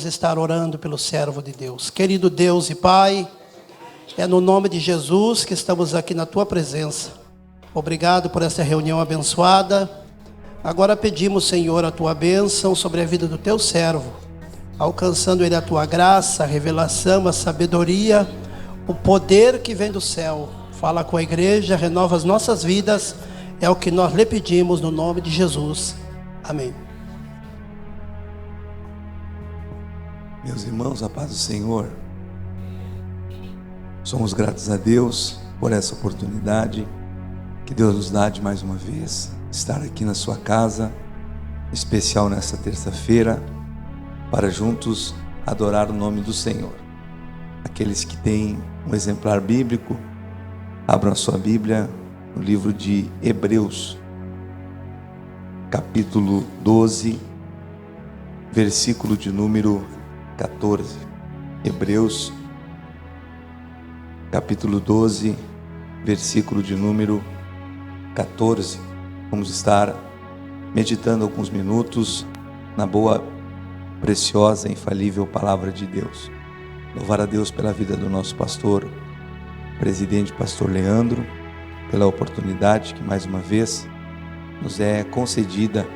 Estar orando pelo servo de Deus. Querido Deus e Pai, é no nome de Jesus que estamos aqui na Tua presença. Obrigado por essa reunião abençoada. Agora pedimos, Senhor, a Tua bênção sobre a vida do Teu servo, alcançando ele a Tua graça, a revelação, a sabedoria, o poder que vem do céu. Fala com a igreja, renova as nossas vidas, é o que nós lhe pedimos no nome de Jesus. Amém. Meus irmãos, a paz do Senhor. Somos gratos a Deus por essa oportunidade que Deus nos dá de mais uma vez estar aqui na sua casa, em especial nessa terça-feira, para juntos adorar o nome do Senhor. Aqueles que têm um exemplar bíblico, abram a sua Bíblia no livro de Hebreus, capítulo 12, versículo de número 14. Hebreus, capítulo 12, versículo de número 14. Vamos estar meditando alguns minutos na boa, preciosa e infalível palavra de Deus. Louvar a Deus pela vida do nosso pastor, presidente pastor Leandro, pela oportunidade que mais uma vez nos é concedida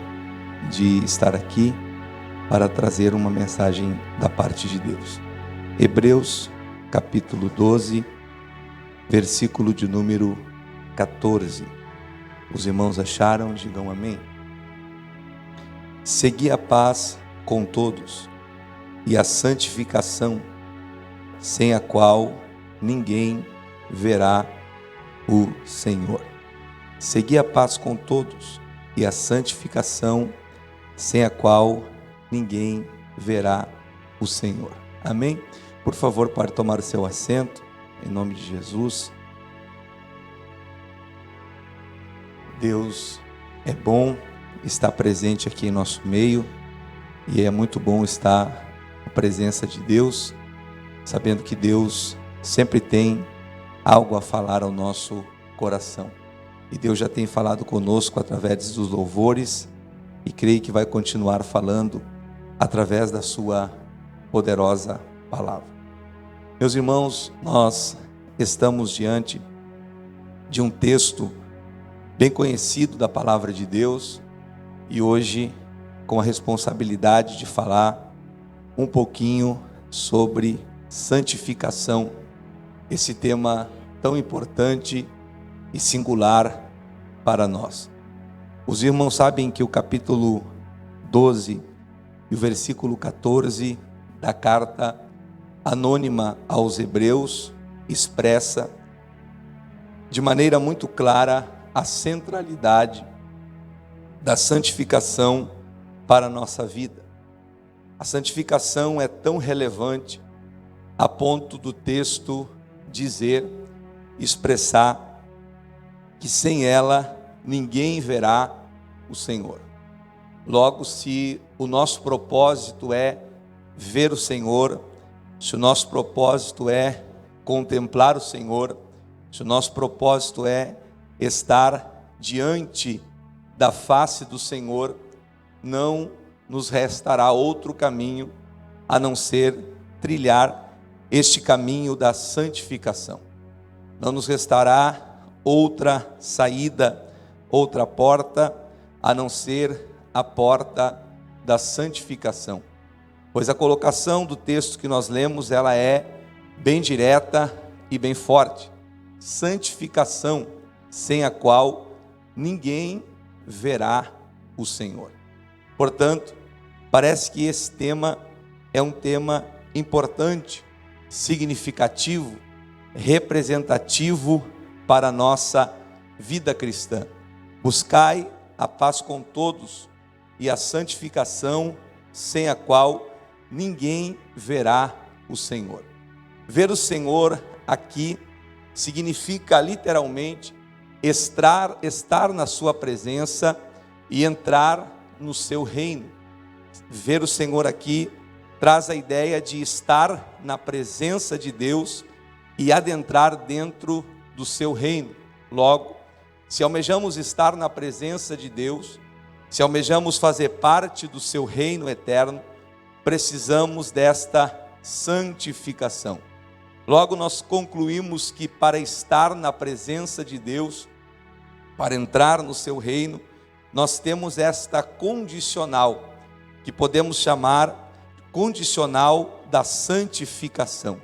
de estar aqui para trazer uma mensagem da parte de Deus. Hebreus, capítulo 12, versículo de número 14. Os irmãos acharam? Digam amém. Segui a paz com todos e a santificação, sem a qual ninguém verá o Senhor. Segui a paz com todos e a santificação, sem a qual ninguém verá o Senhor. Amém? Por favor, pode tomar o seu assento, em nome de Jesus. Deus é bom, está presente aqui em nosso meio, e é muito bom estar na presença de Deus, sabendo que Deus sempre tem algo a falar ao nosso coração. E Deus já tem falado conosco através dos louvores, e creio que vai continuar falando através da sua poderosa palavra. Meus irmãos, nós estamos diante de um texto bem conhecido da palavra de Deus, e hoje com a responsabilidade de falar um pouquinho sobre santificação, esse tema tão importante e singular para nós. Os irmãos sabem que o capítulo 12 e o versículo 14 da carta anônima aos Hebreus expressa de maneira muito clara a centralidade da santificação para a nossa vida. A santificação é tão relevante a ponto do texto dizer, expressar, que sem ela ninguém verá o Senhor. Logo, se o nosso propósito é ver o Senhor, se o nosso propósito é contemplar o Senhor, se o nosso propósito é estar diante da face do Senhor, não nos restará outro caminho a não ser trilhar este caminho da santificação. Não nos restará outra saída, outra porta, a não ser a porta da santificação. Pois a colocação do texto que nós lemos, ela é bem direta e bem forte. Santificação, sem a qual ninguém verá o Senhor. Portanto, parece que esse tema é um tema importante, significativo, representativo para a nossa vida cristã. Buscai a paz com todos e a santificação, sem a qual ninguém verá o Senhor. Ver o Senhor aqui significa literalmente estar na sua presença e entrar no seu reino. Ver o Senhor aqui traz a ideia de estar na presença de Deus e adentrar dentro do seu reino. Logo, se almejamos estar na presença de Deus, se almejamos fazer parte do seu reino eterno, precisamos desta santificação. Logo nós concluímos que para estar na presença de Deus, para entrar no seu reino, nós temos esta condicional, que podemos chamar condicional da santificação.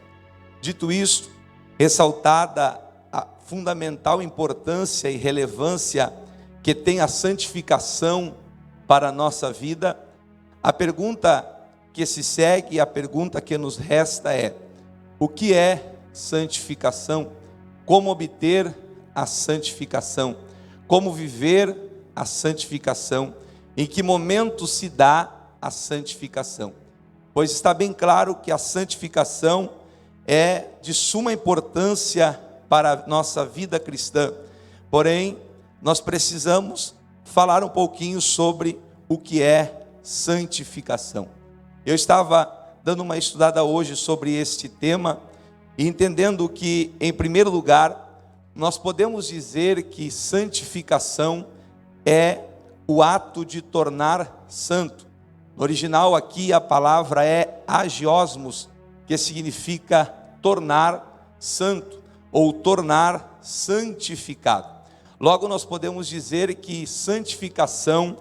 Dito isto, ressaltada a fundamental importância e relevância que tem a santificação para a nossa vida, a pergunta que se segue, a pergunta que nos resta é: o que é santificação? Como obter a santificação? Como viver a santificação? Em que momento se dá a santificação? Pois está bem claro que a santificação é de suma importância para a nossa vida cristã. Porém, nós precisamos falar um pouquinho sobre o que é santificação. Eu estava dando uma estudada hoje sobre este tema e entendendo que, em primeiro lugar, nós podemos dizer que santificação é o ato de tornar santo. No original aqui a palavra é agiosmos, que significa tornar santo ou tornar santificado. Logo nós podemos dizer que santificação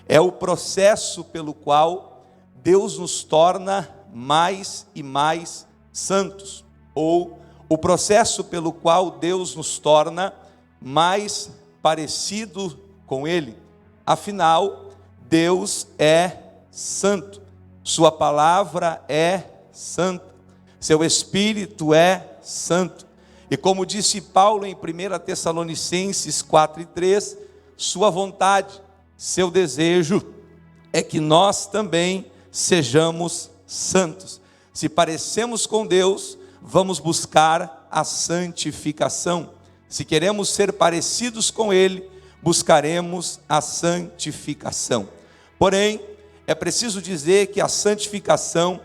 é o processo pelo qual Deus nos torna mais e mais santos, ou o processo pelo qual Deus nos torna mais parecido com Ele. Afinal, Deus é santo, sua palavra é santa, seu Espírito é santo. E como disse Paulo em 1 Tessalonicenses 4:3, sua vontade, seu desejo é que nós também sejamos santos. Se parecemos com Deus, vamos buscar a santificação. Se queremos ser parecidos com Ele, buscaremos a santificação. Porém, é preciso dizer que a santificação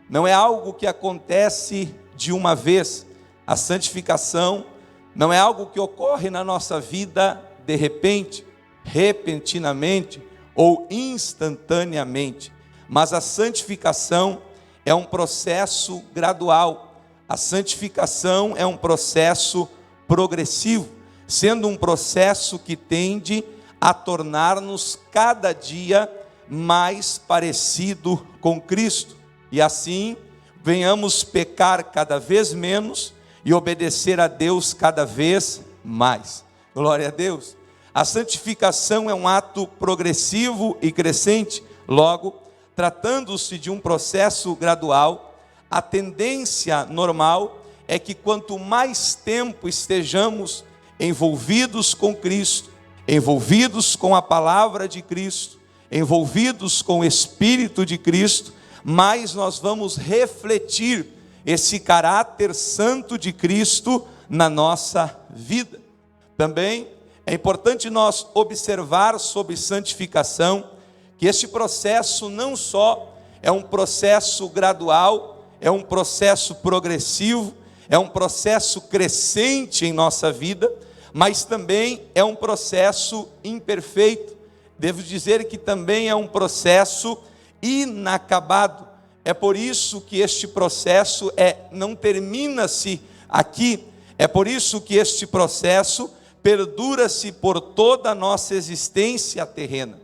não é algo que acontece de uma vez. A santificação não é algo que ocorre na nossa vida de repente, repentinamente ou instantaneamente. Mas a santificação é um processo gradual. A santificação é um processo progressivo, sendo um processo que tende a tornar-nos cada dia mais parecido com Cristo. E assim, venhamos pecar cada vez menos e obedecer a Deus cada vez mais. Glória a Deus. A santificação é um ato progressivo e crescente. Logo, tratando-se de um processo gradual, a tendência normal é que quanto mais tempo estejamos envolvidos com Cristo, envolvidos com a palavra de Cristo, envolvidos com o Espírito de Cristo, mais nós vamos refletir esse caráter santo de Cristo na nossa vida. Também é importante nós observar sobre santificação que este processo não só é um processo gradual, é um processo progressivo, é um processo crescente em nossa vida, mas também é um processo imperfeito. Devo dizer que também é um processo inacabado. É por isso que este processo não termina-se aqui. É por isso que este processo perdura-se por toda a nossa existência terrena.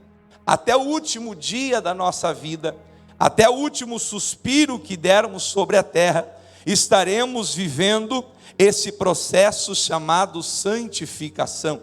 Até o último dia da nossa vida, até o último suspiro que dermos sobre a terra, estaremos vivendo esse processo chamado santificação.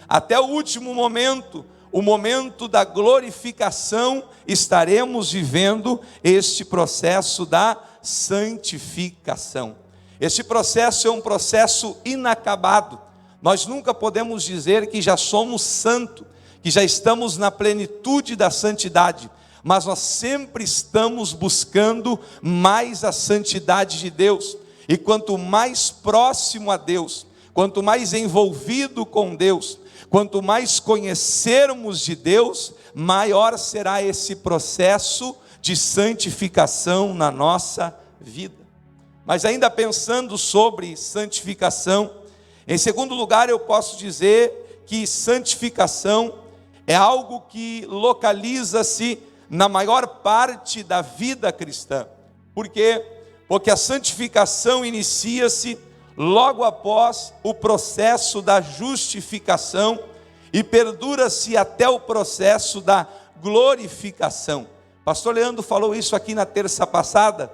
Até o último momento, o momento da glorificação, estaremos vivendo este processo da santificação. Este processo é um processo inacabado. Nós nunca podemos dizer que já somos santos, que já estamos na plenitude da santidade, mas nós sempre estamos buscando mais a santidade de Deus. E quanto mais próximo a Deus, quanto mais envolvido com Deus, quanto mais conhecermos de Deus, maior será esse processo de santificação na nossa vida. Mas ainda pensando sobre santificação, em segundo lugar eu posso dizer que santificação é algo que localiza-se na maior parte da vida cristã. Por quê? Porque a santificação inicia-se logo após o processo da justificação e perdura-se até o processo da glorificação. Pastor Leandro falou isso aqui na terça passada.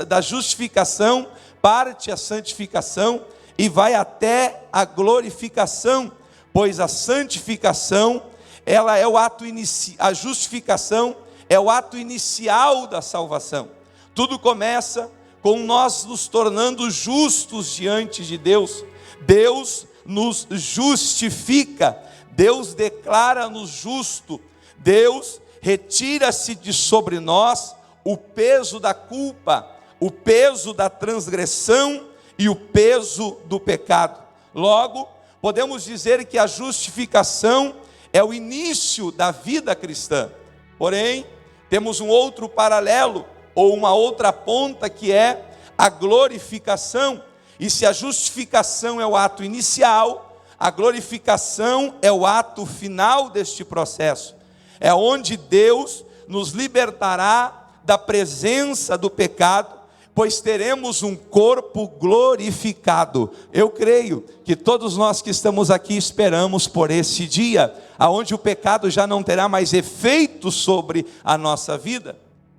Da justificação parte a santificação e vai até a glorificação, pois a santificação, ela é o ato a justificação é o ato inicial da salvação. Tudo começa com nós nos tornando justos diante de Deus. Deus nos justifica, Deus declara-nos justo, Deus retira-se de sobre nós o peso da culpa, o peso da transgressão e o peso do pecado. Logo, podemos dizer que a justificação é o início da vida cristã. Porém, temos um outro paralelo, ou uma outra ponta, que é a glorificação. E se a justificação é o ato inicial, a glorificação é o ato final deste processo. É onde Deus nos libertará da presença do pecado, pois teremos um corpo glorificado. Eu creio que todos nós que estamos aqui esperamos por esse dia, aonde o pecado já não terá mais efeito sobre a nossa vida.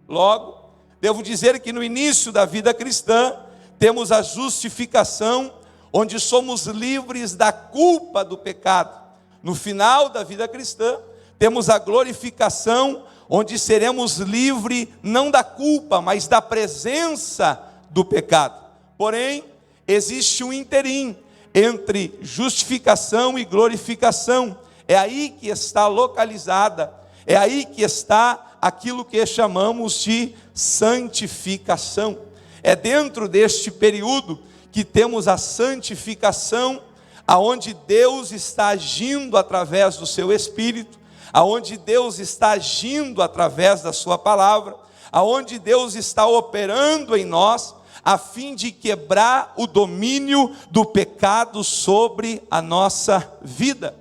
Logo, devo dizer que no início da vida cristã, temos a justificação, onde somos livres da culpa do pecado. No final da vida cristã, temos a glorificação, onde seremos livres não da culpa, mas da presença do pecado. Porém, existe um interim entre justificação e glorificação. É aí que está localizada, é aí que está aquilo que chamamos de santificação. É dentro deste período que temos a santificação, aonde Deus está agindo através do seu Espírito, aonde Deus está agindo através da sua palavra, aonde Deus está operando em nós, a fim de quebrar o domínio do pecado sobre a nossa vida.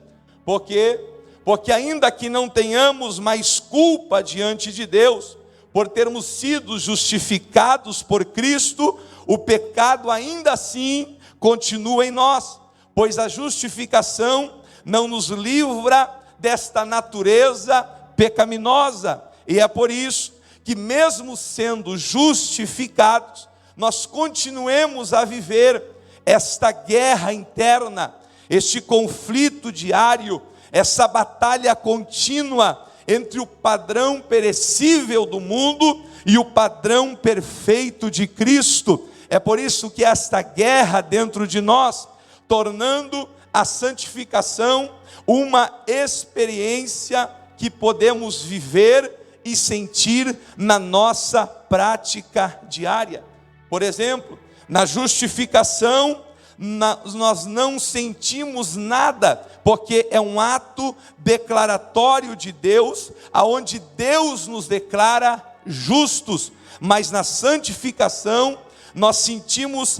Porque ainda que não tenhamos mais culpa diante de Deus, por termos sido justificados por Cristo, o pecado ainda assim continua em nós, pois a justificação não nos livra desta natureza pecaminosa, e é por isso que, mesmo sendo justificados, nós continuemos a viver esta guerra interna, este conflito diário, essa batalha contínua entre o padrão perecível do mundo e o padrão perfeito de Cristo. É por isso que esta guerra dentro de nós, tornando a santificação uma experiência que podemos viver e sentir na nossa prática diária. Por exemplo, na justificação, nós não sentimos nada, porque é um ato declaratório de Deus, aonde Deus nos declara justos, mas na santificação, nós sentimos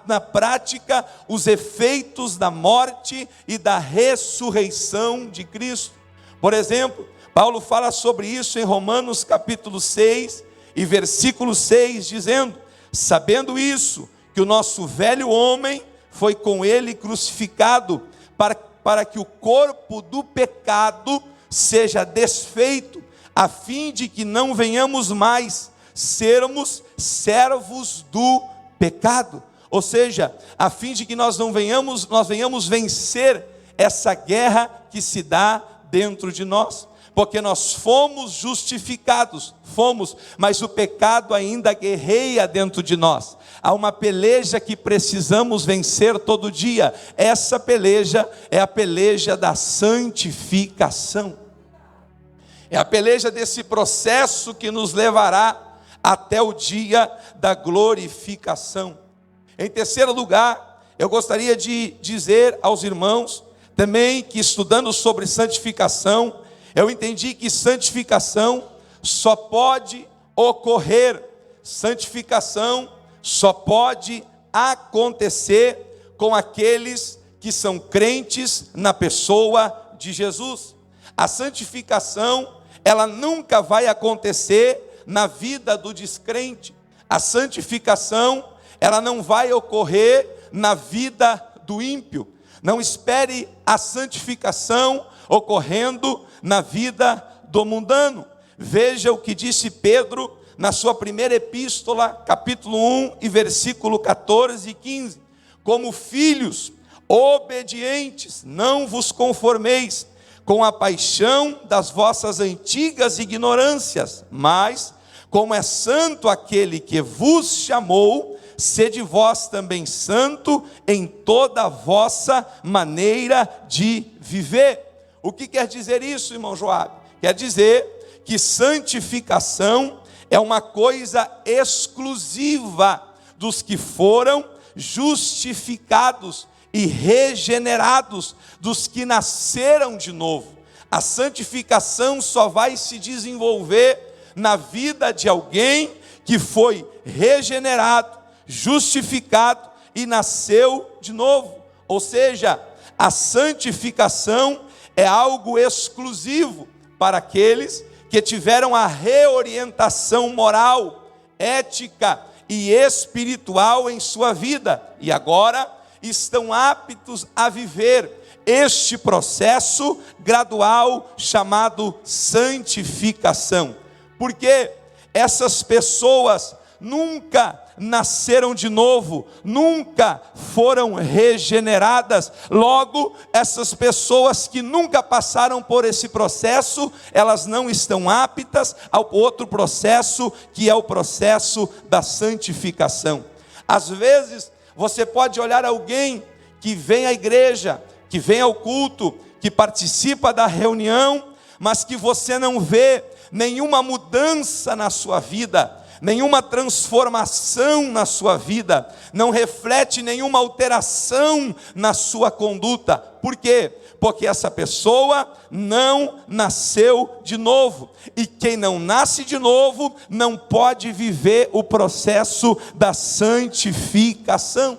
na prática os efeitos da morte e da ressurreição de Cristo. Por exemplo, Paulo fala sobre isso em Romanos capítulo 6 e versículo 6, dizendo: sabendo isso, que o nosso velho homem foi com ele crucificado, para que o corpo do pecado seja desfeito, a fim de que não venhamos mais sermos servos do pecado. Ou seja, a fim de que nós venhamos vencer essa guerra que se dá dentro de nós. Porque nós fomos justificados, mas o pecado ainda guerreia dentro de nós. Há uma peleja que precisamos vencer todo dia. Essa peleja é a peleja da santificação. É a peleja desse processo que nos levará até o dia da glorificação. Em terceiro lugar, eu gostaria de dizer aos irmãos também que, estudando sobre santificação, eu entendi que santificação só pode ocorrer, santificação só pode acontecer com aqueles que são crentes na pessoa de Jesus. A santificação, ela nunca vai acontecer na vida do descrente. A santificação, ela não vai ocorrer na vida do ímpio. Não espere a santificação ocorrendo na vida do mundano. Veja o que disse Pedro na sua primeira epístola, capítulo 1 e versículo 14 e 15. Como filhos obedientes, não vos conformeis com a paixão das vossas antigas ignorâncias, mas, como é santo aquele que vos chamou, sede vós também santo em toda a vossa maneira de viver. O que quer dizer isso, irmão Joabe? Quer dizer que santificação é uma coisa exclusiva dos que foram justificados e regenerados, dos que nasceram de novo. A santificação só vai se desenvolver na vida de alguém que foi regenerado, justificado e nasceu de novo. Ou seja, a santificação é algo exclusivo para aqueles que tiveram a reorientação moral, ética e espiritual em sua vida e agora estão aptos a viver este processo gradual chamado santificação. Porque essas pessoas nunca nasceram de novo, nunca foram regeneradas. Logo, essas pessoas que nunca passaram por esse processo, elas não estão aptas ao outro processo, que é o processo da santificação. Às vezes, você pode olhar alguém que vem à igreja, que vem ao culto, que participa da reunião, mas que você não vê nenhuma mudança na sua vida, nenhuma transformação na sua vida, não reflete nenhuma alteração na sua conduta. Por quê? Porque essa pessoa não nasceu de novo, e quem não nasce de novo não pode viver o processo da santificação.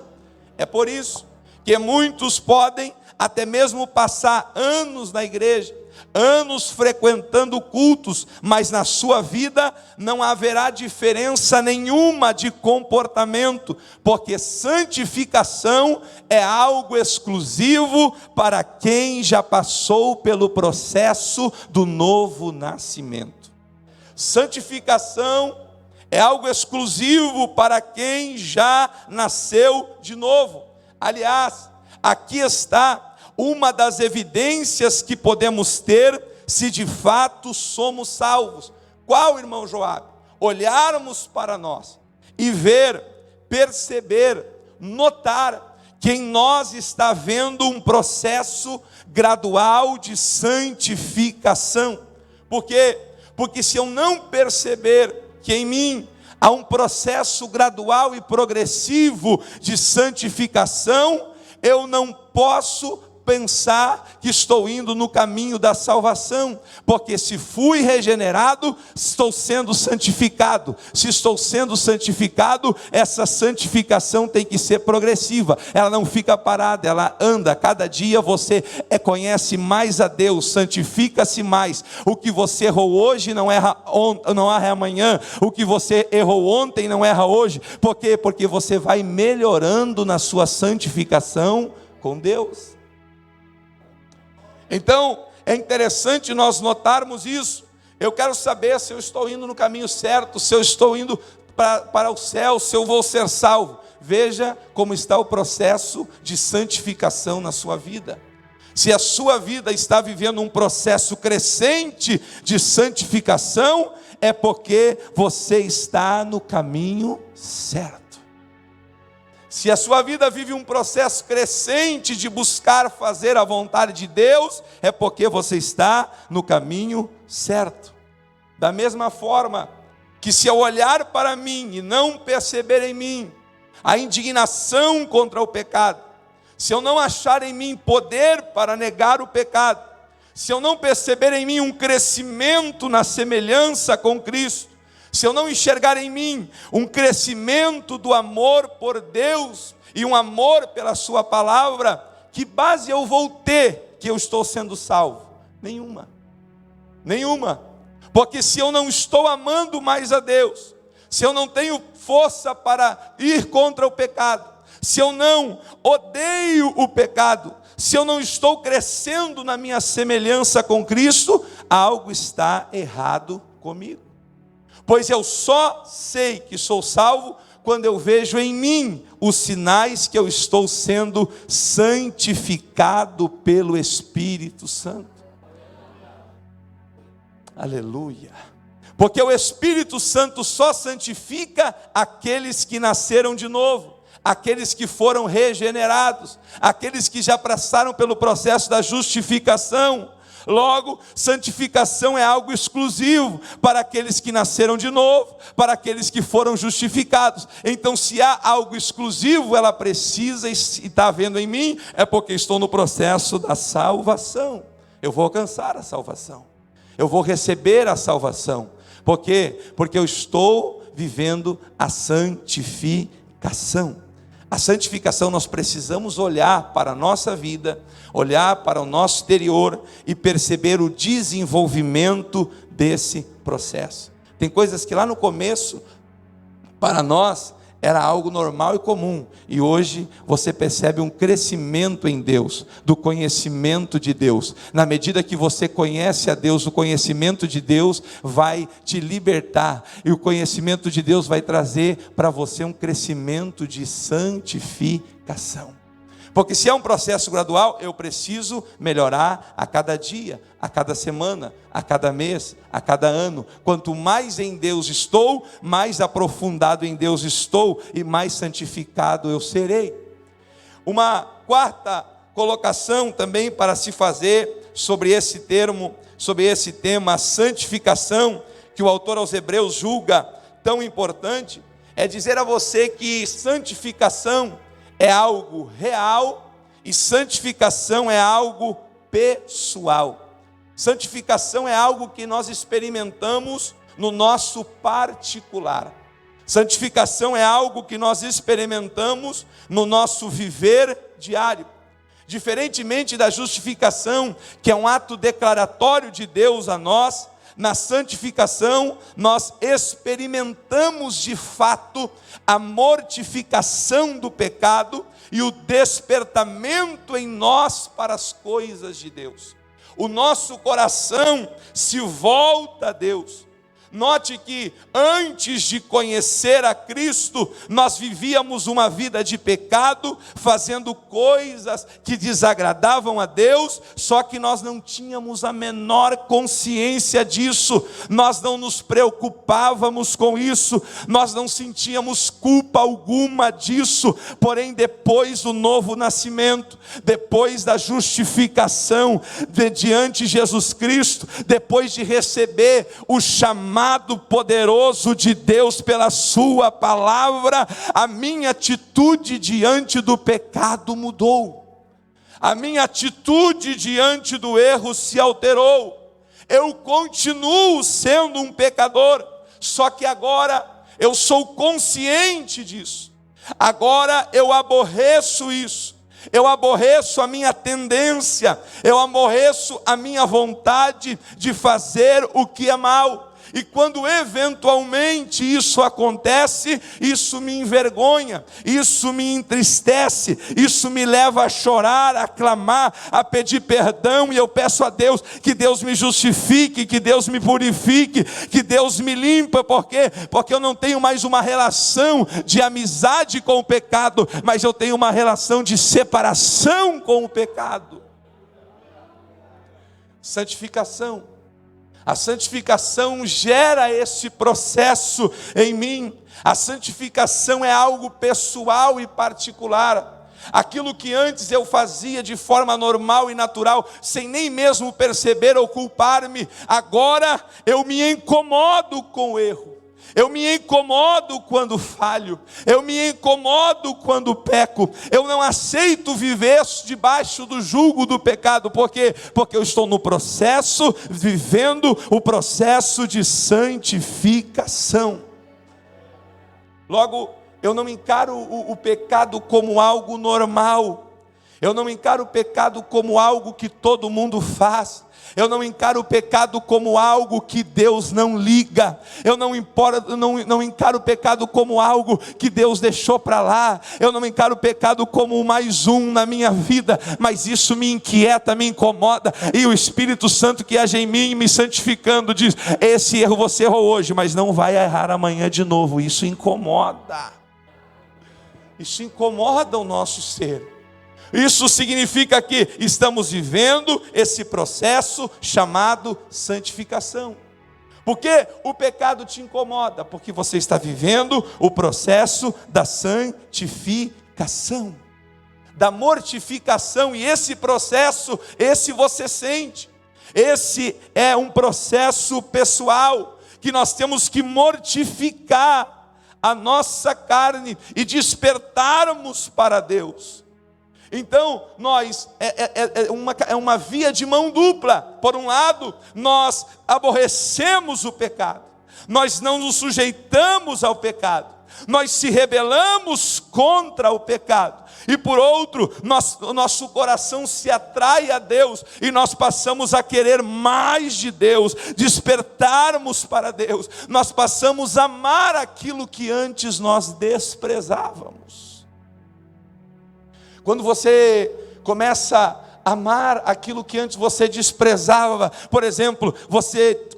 É por isso que muitos podem até mesmo passar anos na igreja, anos frequentando cultos, mas na sua vida não haverá diferença nenhuma de comportamento, porque santificação é algo exclusivo para quem já passou pelo processo do novo nascimento. Santificação é algo exclusivo para quem já nasceu de novo. Aliás, aqui está uma das evidências que podemos ter se de fato somos salvos. Qual, irmão Joabe? Olharmos para nós e ver, perceber, notar que em nós está havendo um processo gradual de santificação. Por quê? Porque se eu não perceber que em mim há um processo gradual e progressivo de santificação, eu não posso pensar que estou indo no caminho da salvação, porque se fui regenerado, estou sendo santificado. Se estou sendo santificado, essa santificação tem que ser progressiva, ela não fica parada, ela anda. Cada dia você conhece mais a Deus, santifica-se mais. O que você errou hoje não erra amanhã, o que você errou ontem não erra hoje. Por quê? Porque você vai melhorando na sua santificação com Deus. Então, é interessante nós notarmos isso. Eu quero saber se eu estou indo no caminho certo, se eu estou indo para o céu, se eu vou ser salvo. Veja como está o processo de santificação na sua vida. Se a sua vida está vivendo um processo crescente de santificação, é porque você está no caminho certo. Se a sua vida vive um processo crescente de buscar fazer a vontade de Deus, é porque você está no caminho certo. Da mesma forma que se eu olhar para mim e não perceber em mim a indignação contra o pecado, se eu não achar em mim poder para negar o pecado, se eu não perceber em mim um crescimento na semelhança com Cristo, se eu não enxergar em mim um crescimento do amor por Deus e um amor pela sua palavra, que base eu vou ter que eu estou sendo salvo? Nenhuma. Porque se eu não estou amando mais a Deus, se eu não tenho força para ir contra o pecado, se eu não odeio o pecado, se eu não estou crescendo na minha semelhança com Cristo, algo está errado comigo. Pois eu só sei que sou salvo quando eu vejo em mim os sinais que eu estou sendo santificado pelo Espírito Santo. Aleluia. Porque o Espírito Santo só santifica aqueles que nasceram de novo, aqueles que foram regenerados, aqueles que já passaram pelo processo da justificação. Logo, santificação é algo exclusivo para aqueles que nasceram de novo, para aqueles que foram justificados. Então, se há algo exclusivo, ela precisa, e está havendo em mim, é porque estou no processo da salvação. Eu vou alcançar a salvação, eu vou receber a salvação. Por quê? Porque eu estou vivendo a santificação. A santificação, nós precisamos olhar para a nossa vida, olhar para o nosso exterior e perceber o desenvolvimento desse processo. Tem coisas que lá no começo, para nós, era algo normal e comum, e hoje você percebe um crescimento em Deus, do conhecimento de Deus. Na medida que você conhece a Deus, o conhecimento de Deus vai te libertar, e o conhecimento de Deus vai trazer para você um crescimento de santificação. Porque se é um processo gradual, eu preciso melhorar a cada dia, a cada semana, a cada mês, a cada ano. Quanto mais em Deus estou, mais aprofundado em Deus estou e mais santificado eu serei. Uma quarta colocação também para se fazer sobre esse termo, sobre esse tema, a santificação, que o autor aos Hebreus julga tão importante, é dizer a você que santificação é algo real e santificação é algo pessoal. Santificação é algo que nós experimentamos no nosso particular. Santificação é algo que nós experimentamos no nosso viver diário. Diferentemente da justificação, que é um ato declaratório de Deus a nós, na santificação nós experimentamos de fato a mortificação do pecado e o despertamento em nós para as coisas de Deus. O nosso coração se volta a Deus. Note que antes de conhecer a Cristo, nós vivíamos uma vida de pecado, fazendo coisas que desagradavam a Deus, só que nós não tínhamos a menor consciência disso, nós não nos preocupávamos com isso, nós não sentíamos culpa alguma disso. Porém, depois do novo nascimento, depois da justificação diante de Jesus Cristo, depois de receber o chamado poderoso de Deus pela sua palavra, a minha atitude diante do pecado mudou, a minha atitude diante do erro se alterou. Eu continuo sendo um pecador, só que agora eu sou consciente disso, agora eu aborreço isso. Eu aborreço a minha tendência, eu aborreço a minha vontade de fazer o que é mal. E quando eventualmente isso acontece, isso me envergonha, isso me entristece, isso me leva a chorar, a clamar, a pedir perdão. E eu peço a Deus que Deus me justifique, que Deus me purifique, que Deus me limpe. Por quê? Porque eu não tenho mais uma relação de amizade com o pecado, mas eu tenho uma relação de separação com o pecado. Santificação. A santificação gera esse processo em mim. A santificação é algo pessoal e particular. Aquilo que antes eu fazia de forma normal e natural, sem nem mesmo perceber ou culpar-me, agora eu me incomodo com o erro. Eu me incomodo quando falho, eu me incomodo quando peco, eu não aceito viver debaixo do jugo do pecado. Por quê? Porque eu estou no processo, vivendo o processo de santificação. Logo, eu não encaro o pecado como algo normal, Eu não encaro o pecado como algo que todo mundo faz. Eu não encaro o pecado como algo que Deus não liga. Eu não encaro o pecado como algo que Deus deixou para lá. Eu não encaro o pecado como mais um na minha vida. Mas isso me inquieta, me incomoda. E o Espírito Santo que age em mim, me santificando, diz: esse erro você errou hoje, mas não vai errar amanhã de novo. Isso incomoda. Isso incomoda o nosso ser. Isso significa que estamos vivendo esse processo chamado santificação. Por que o pecado te incomoda? Porque você está vivendo o processo da santificação, da mortificação, e esse processo, esse você sente. Esse é um processo pessoal, que nós temos que mortificar a nossa carne e despertarmos para Deus. Então, é uma via de mão dupla. Por um lado, nós aborrecemos o pecado, nós não nos sujeitamos ao pecado, nós se rebelamos contra o pecado. E por outro, o nosso coração se atrai a Deus, e nós passamos a querer mais de Deus, despertarmos para Deus. Nós passamos a amar aquilo que antes nós desprezávamos. Quando você começa a amar aquilo que antes você desprezava, por exemplo,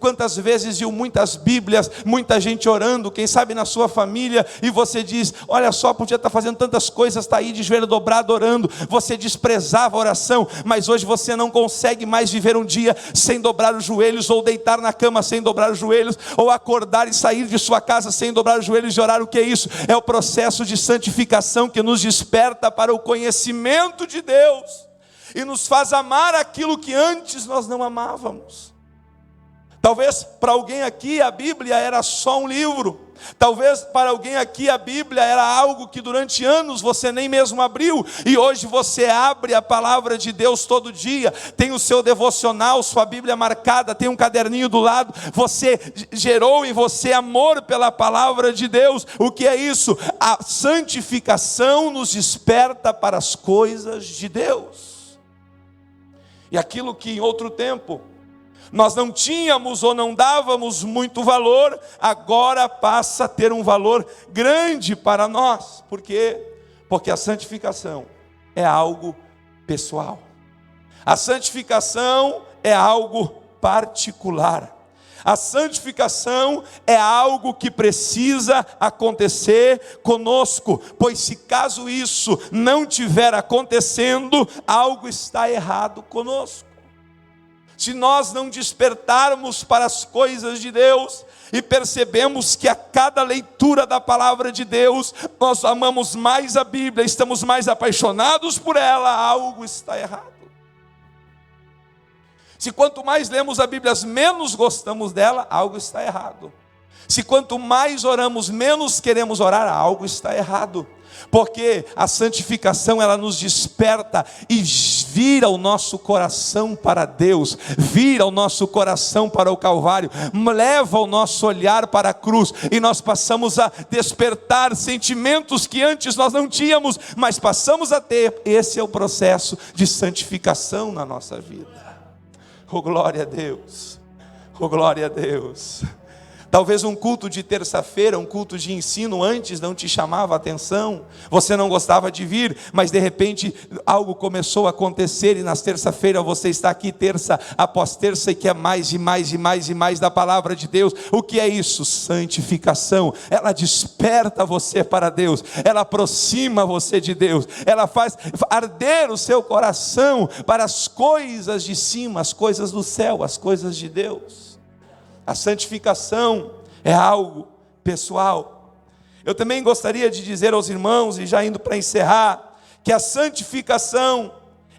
quantas vezes viu muitas Bíblias, muita gente orando, quem sabe na sua família, e você diz: olha só, podia estar fazendo tantas coisas, está aí de joelho dobrado orando. Você desprezava a oração, mas hoje você não consegue mais viver um dia sem dobrar os joelhos, ou deitar na cama sem dobrar os joelhos, ou acordar e sair de sua casa sem dobrar os joelhos e orar. O que é isso? É o processo de santificação que nos desperta para o conhecimento de Deus e nos faz amar aquilo que antes nós não amávamos. Talvez para alguém aqui a Bíblia era só um livro. Talvez para alguém aqui a Bíblia era algo que durante anos você nem mesmo abriu, e hoje você abre a palavra de Deus todo dia, tem o seu devocional, sua Bíblia marcada, tem um caderninho do lado. Você gerou em você amor pela palavra de Deus. O que é isso? A santificação nos desperta para as coisas de Deus. E aquilo que em outro tempo nós não tínhamos ou não dávamos muito valor, agora passa a ter um valor grande para nós. Por quê? Porque a santificação é algo pessoal. A santificação é algo particular. A santificação é algo que precisa acontecer conosco, pois se caso isso não estiver acontecendo, algo está errado conosco. Se nós não despertarmos para as coisas de Deus e percebemos que a cada leitura da palavra de Deus nós amamos mais a Bíblia, estamos mais apaixonados por ela, algo está errado. Se quanto mais lemos a Bíblia, menos gostamos dela, algo está errado. Se quanto mais oramos, menos queremos orar, algo está errado. Porque a santificação, ela nos desperta e vira o nosso coração para Deus, vira o nosso coração para o Calvário, leva o nosso olhar para a cruz, e nós passamos a despertar sentimentos que antes nós não tínhamos, mas passamos a ter. Esse é o processo de santificação na nossa vida. Oh, glória a Deus, oh, glória a Deus. Talvez um culto de terça-feira, um culto de ensino antes não te chamava a atenção, você não gostava de vir, mas de repente algo começou a acontecer, e nas terça-feira você está aqui terça após terça e quer mais e mais e mais e mais da palavra de Deus. O que é isso? Santificação. Ela desperta você para Deus, ela aproxima você de Deus, ela faz arder o seu coração para as coisas de cima, as coisas do céu, as coisas de Deus. A santificação é algo pessoal. Eu também gostaria de dizer aos irmãos, e já indo para encerrar, que a santificação,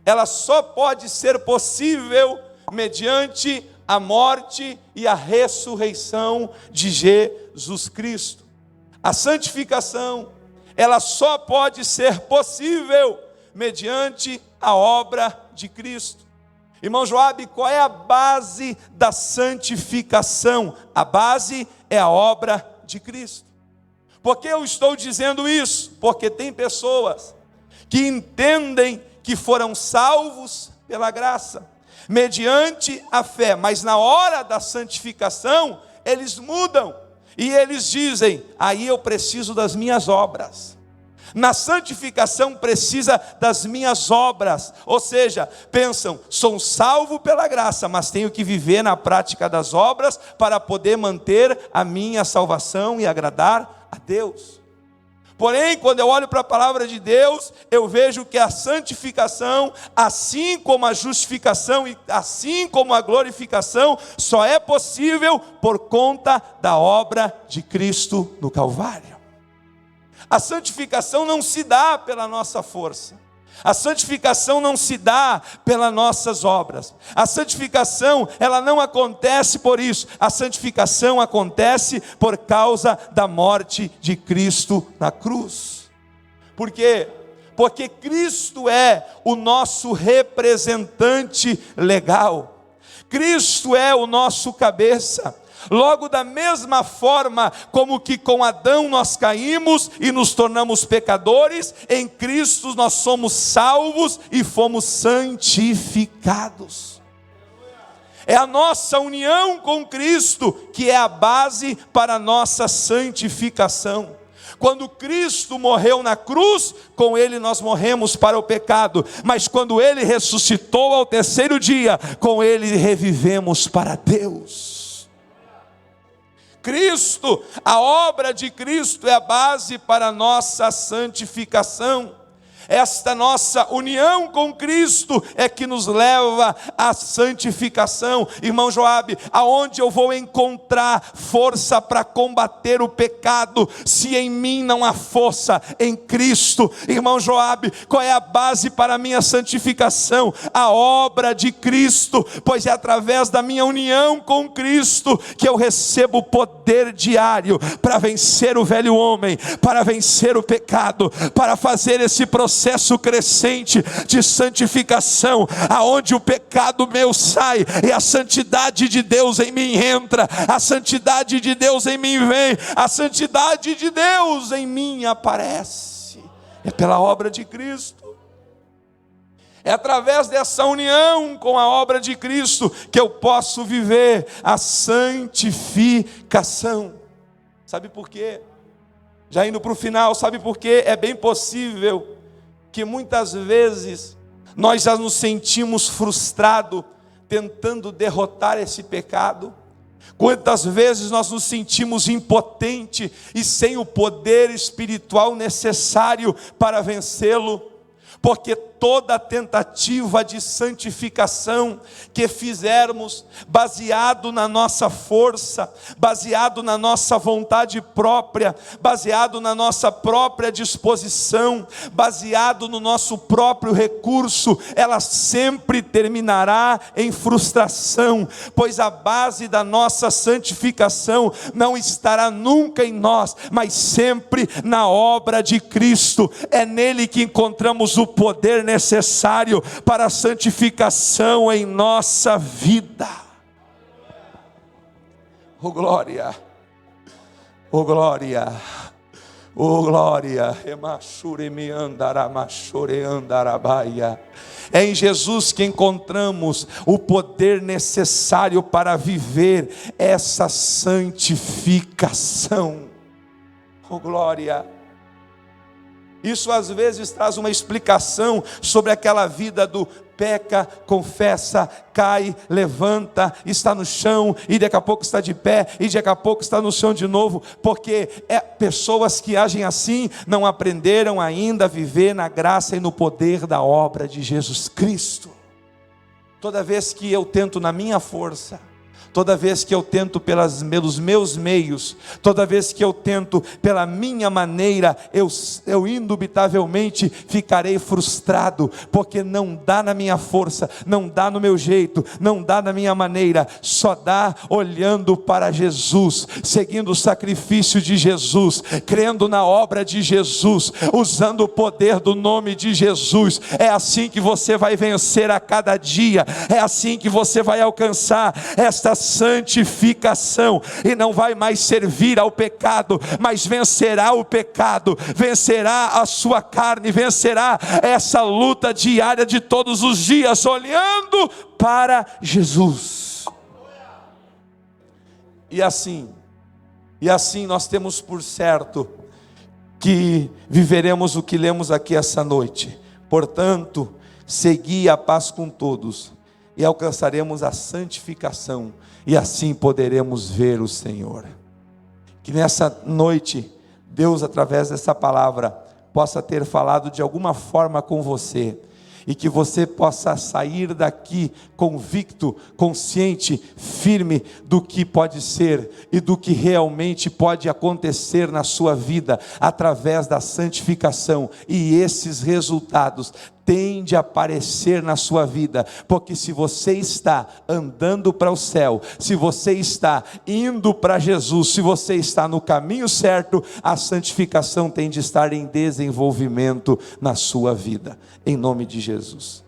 ela só pode ser possível mediante a morte e a ressurreição de Jesus Cristo. A santificação, ela só pode ser possível mediante a obra de Cristo. Irmão Joabe, qual é a base da santificação? A base é a obra de Cristo. Por que eu estou dizendo isso? Porque tem pessoas que entendem que foram salvos pela graça, mediante a fé. Mas na hora da santificação, eles mudam. E eles dizem, aí eu preciso das minhas obras. Na santificação precisa das minhas obras. Ou seja, pensam, sou salvo pela graça, mas tenho que viver na prática das obras para poder manter a minha salvação e agradar a Deus. Porém, quando eu olho para a palavra de Deus, eu vejo que a santificação, assim como a justificação e assim como a glorificação, só é possível por conta da obra de Cristo no Calvário. A santificação não se dá pela nossa força. A santificação não se dá pelas nossas obras. A santificação, ela não acontece por isso. A santificação acontece por causa da morte de Cristo na cruz. Por quê? Porque Cristo é o nosso representante legal. Cristo é o nosso cabeça. Logo, da mesma forma como que com Adão nós caímos e nos tornamos pecadores, em Cristo nós somos salvos e fomos santificados. É a nossa união com Cristo que é a base para a nossa santificação. Quando Cristo morreu na cruz, com Ele nós morremos para o pecado. Mas quando Ele ressuscitou ao terceiro dia, com Ele revivemos para Deus. Cristo, a obra de Cristo é a base para a nossa santificação. Esta nossa união com Cristo é que nos leva à santificação. Irmão Joabe, aonde eu vou encontrar força para combater o pecado, se em mim não há força? Em Cristo. Irmão Joabe, qual é a base para a minha santificação? A obra de Cristo, pois é através da minha união com Cristo que eu recebo o poder diário para vencer o velho homem, para vencer o pecado, para fazer esse processo crescente de santificação, aonde o pecado meu sai e a santidade de Deus em mim entra, a santidade de Deus em mim vem, a santidade de Deus em mim aparece. É pela obra de Cristo. É através dessa união com a obra de Cristo que eu posso viver a santificação. Sabe por quê? Já indo para o final, sabe por quê? É bem possível que muitas vezes nós já nos sentimos frustrados tentando derrotar esse pecado. Quantas vezes nós nos sentimos impotentes e sem o poder espiritual necessário para vencê-lo. Porque toda tentativa de santificação que fizermos, baseado na nossa força, baseado na nossa vontade própria, baseado na nossa própria disposição, baseado no nosso próprio recurso, ela sempre terminará em frustração, pois a base da nossa santificação não estará nunca em nós, mas sempre na obra de Cristo. É nele que encontramos o poder necessário para a santificação em nossa vida. Oh glória, oh glória, oh glória. É em Jesus que encontramos o poder necessário para viver essa santificação. Oh glória. Isso às vezes traz uma explicação sobre aquela vida do peca, confessa, cai, levanta, está no chão, e daqui a pouco está de pé, e daqui a pouco está no chão de novo, porque pessoas que agem assim não aprenderam ainda a viver na graça e no poder da obra de Jesus Cristo. Toda vez que eu tento na minha força, toda vez que eu tento pelos meus meios, toda vez que eu tento pela minha maneira, eu indubitavelmente ficarei frustrado, porque não dá na minha força, não dá no meu jeito, não dá na minha maneira, só dá olhando para Jesus, seguindo o sacrifício de Jesus, crendo na obra de Jesus, usando o poder do nome de Jesus. É assim que você vai vencer a cada dia, é assim que você vai alcançar esta essa santificação, e não vai mais servir ao pecado, mas vencerá o pecado, vencerá a sua carne, vencerá essa luta diária de todos os dias, olhando para Jesus. E assim nós temos por certo que viveremos o que lemos aqui essa noite. Portanto, segui a paz com todos, e alcançaremos a santificação, e assim poderemos ver o Senhor. Que nessa noite, Deus, através dessa palavra, possa ter falado de alguma forma com você, e que você possa sair daqui convicto, consciente, firme do que pode ser e do que realmente pode acontecer na sua vida através da santificação, e esses resultados têm de aparecer na sua vida, porque se você está andando para o céu, se você está indo para Jesus, se você está no caminho certo, a santificação tem de estar em desenvolvimento na sua vida, em nome de Jesus.